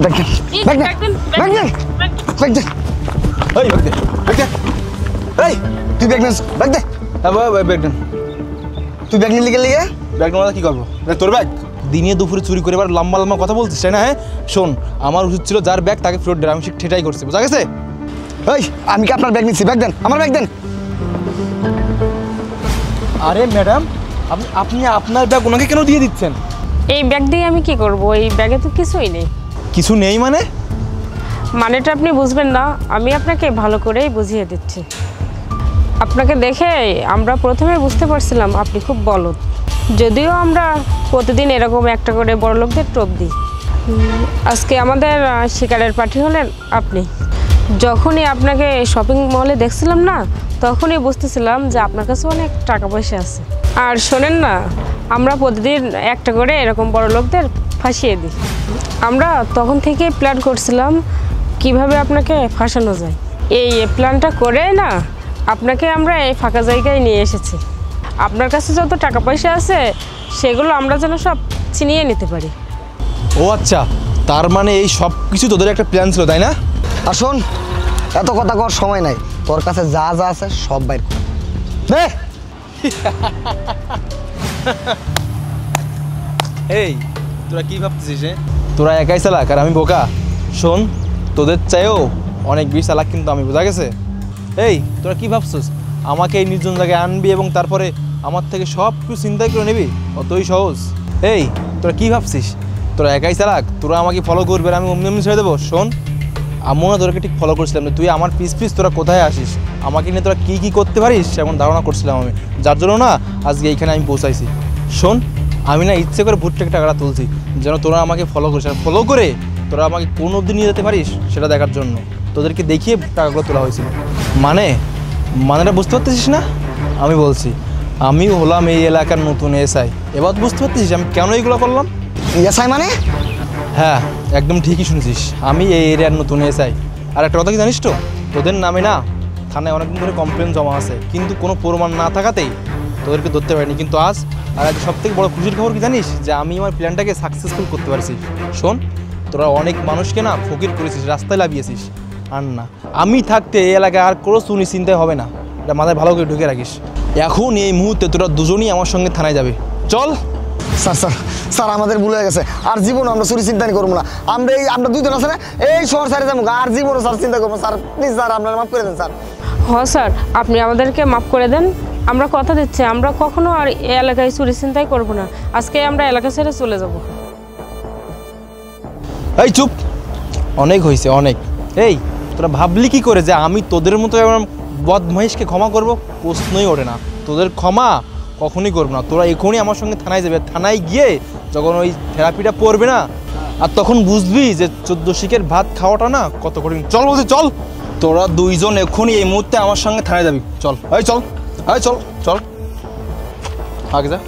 Bag দে bag দে bag দে এই bag দে bag দে এই তুই ব্যাগ নিস ব্যাগ দে ব্যাগ দে তুই ব্যাগ নিয়ে গেলি ব্যাগ নেওয়া কি করবো তোর ব্যাগ দিনে দুপুরে চুরি করে এবার লম্বা লম্বা কথা বলছিস তাই না? হ্যাঁ শোন, আমার উচিত ছিল যার ব্যাগ তাকে ফেরত দেয়, আমি সেটাই করছি, বুঝা গেছে? এই আমি কি আপনার ব্যাগ নিচ্ছি? ব্যাগ দেন, আমার ব্যাগ দেন। আরে ম্যাডাম আপনি আপনার ব্যাগ ওনাকে কেন দিয়ে দিচ্ছেন? এই ব্যাগ দিয়ে আমি কি করব? এই ব্যাগে তো কিছুই নেই। কিছু নেই মানে? মানেটা আপনি বুঝবেন না, আমি আপনাকে ভালো করেই বুঝিয়ে দিচ্ছি। আপনাকে দেখে আমরা প্রথমে বুঝতে পারছিলাম আপনি খুব বলদ, যদিও আমরা প্রতিদিন এরকম একটা করে বড়লোকদের টোপ দিই। আজকে আমাদের শিকারের পার্টি হলেন আপনি। যখনই আপনাকে শপিং মলে দেখছিলাম না, তখনই বুঝতেছিলাম যে আপনার কাছে অনেক টাকা পয়সা আছে। আর শোনেন না, আমরা প্রতিদিন একটা করে এরকম বড়লোকদের ফাঁসিয়ে দিই। আমরা তখন থেকেই প্ল্যান করছিলাম কিভাবে আপনাকে ফাঁসানো যায়। এই প্ল্যানটা করে না আপনাকে আমরা এই ফাঁকা জায়গায় নিয়ে এসেছি। আপনার কাছে যত টাকা পয়সা আছে সেগুলো আমরা যেন সব ছিনিয়ে নিতে পারি। ও আচ্ছা, তার মানে এই সব কিছু তোদের একটা প্ল্যান ছিল তাই না? আর শোন, এত কথা কর সময় নাই, তোর কাছে যা যা আছে সব বাইর কর দে। এই তোরা কি ভাবতেছিস? তোরা একাই চালাক আর আমি বোকা? শোন, তোদের চাইও অনেক বেশি চালাক কিন্তু আমি, বোঝা গেছে? এই তোরা কি ভাবছিস আমাকে এই নির্জন জায়গায় আনবি এবং তারপরে আমার থেকে সব কিছু চিন্তাই করে নিবি? অতই সহজ? এই তোরা কি ভাবছিস তোরা একাই চালাক? তোরা আমাকে ফলো করবে আর আমি অমনি অমনি ছেড়ে দেবো? শোন, আমিও না তোরাকে ঠিক ফলো করছিলাম না, তুই আমার পিস তোরা কোথায় আসিস, আমাকে নিয়ে তোরা কী করতে পারিস এমন ধারণা করছিলাম আমি, যার জন্য না আজকে এইখানে আমি পৌঁছাইছি। শোন, আমি না ইচ্ছে করে ভুট থেকে টাকাটা তুলছি যেন তোরা আমাকে ফলো করিস, আর ফলো করে তোরা আমাকে কোন অবধি নিয়ে যেতে পারিস সেটা দেখার জন্য তোদেরকে দেখিয়ে টাকাগুলো তোলা হয়েছিল। মানেটা বুঝতে পারতেছিস না? আমি বলছি আমি হলাম এই এলাকার নতুন এসআই। এবার বুঝতে পারতেছিস আমি কেন এইগুলো করলাম? এসআই মানে? হ্যাঁ একদম ঠিকই শুনছিস, আমি এই এরিয়ার নতুন এসআই। আর একটা কথা কি জানিস তো, তোদের নামে না থানায় অনেকদিন ধরে কমপ্লেন জমা আছে, কিন্তু কোনো প্রমাণ না থাকাতেই তোদেরকে ধরতে পারিনি। কিন্তু আজ সব থেকে বড় খুশির খবর কি জানিস? যে আমি আমার প্ল্যানটাকে সাকসেসফুল করতে পারছি। শোন, তোরা অনেক মানুষকে না ফকির করেছিস, রাস্তায় লাভিয়েছিস, আর না আমি থাকতে এই এলাকায় আর কোনো শুনি চিন্তাই হবে না, এটা মাথায় ভালো করে ঢুকে রাখিস। এখন এই মুহূর্তে তোরা দুজনই আমার সঙ্গে থানায় যাবে, চল। স্যার আমাদের ভুল হয়ে গেছে, আর জীবন আমরা চুরি চিন্তা করবো না। আমরা দুইজন আছে না, এই শহর সাইডে যাবো, আর জীবনও স্যার চিন্তা করবো। স্যার প্লিজ স্যার, আপনারা মাফ করে দেন স্যার। হ্যাঁ স্যার, আপনি আমাদেরকে মাফ করে দেন। আমরা কথা দিচ্ছি আমরা কখনো আর এই এলাকায় চুরি চিন্তাই করবো না। আজকে আমরা এলাকা ছেড়ে চলে যাব। এই চুপ, অনেক হয়েছে অনেক। এই তোরা ভাবলি কি করে যে আমি তোদের মতো বদমহিষকে ক্ষমা করব? প্রশ্নই ওঠে না, তোদের ক্ষমা কখনই করবো না। তোরা এখনই আমার সঙ্গে থানায় যাবে, থানায় গিয়ে যখন ওই থেরাপিটা পড়বে না, আর তখন বুঝবি যে 14 শিকের ভাত খাওয়াটা না কত কঠিন। চল বলছি চল, তোরা দুইজন এখনই এই মুহূর্তে আমার সঙ্গে থানায় যাবি, চল। এই চল, এই চল চল, আগে যা।